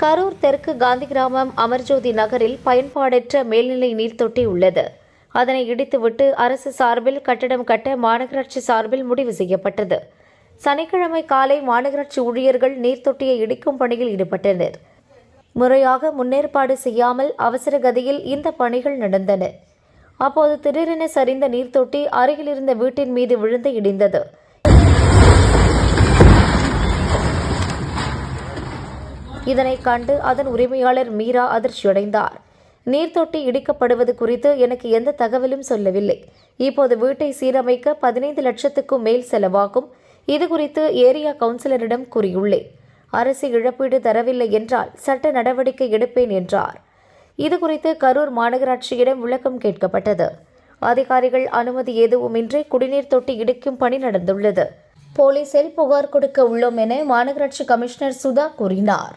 கரூர் தெற்கு காந்தி கிராமம் அமர்ஜோதி நகரில் பயன்பாடற்ற மேல்நிலை நீர்த்தொட்டி உள்ளது. அதனை இடித்துவிட்டு அரசு சார்பில் கட்டடம் கட்ட மாநகராட்சி சார்பில் முடிவு செய்யப்பட்டது. சனிக்கிழமை காலை மாநகராட்சி ஊழியர்கள் நீர்த்தொட்டியை இடிக்கும் பணியில் ஈடுபட்டனர். முறையாக முன்னேற்பாடு செய்யாமல் அவசர கதியில் இந்த பணிகள் நடந்தன. அப்போது திடீரென சரிந்த நீர்த்தொட்டி அருகில் இருந்த வீட்டின் மீது விழுந்து இடிந்தது. இதனை கண்டு அதன் உரிமையாளர் மீரா அதிர்ச்சியடைந்தார். நீர்த்தொட்டி இடிக்கப்படுவது குறித்து எனக்கு எந்த தகவலும் சொல்லவில்லை. இப்போது வீட்டை சீரமைக்க 15 லட்சத்துக்கும் மேல் செலவாகும். இதுகுறித்து ஏரியா கவுன்சிலரிடம் கூறியுள்ளேன். அரசு இழப்பீடு தரவில்லை என்றால் சட்ட நடவடிக்கை எடுப்பேன் என்றார். இதுகுறித்து கரூர் மாநகராட்சியிடம் விளக்கம் கேட்கப்பட்டது. அதிகாரிகள் அனுமதி எதுவுமின்றி குடிநீர் தொட்டி இடிக்கும் பணி நடந்துள்ளது. போலீசில் புகார் கொடுக்க உள்ளோம் என மாநகராட்சி கமிஷனர் சுதா கூறினார்.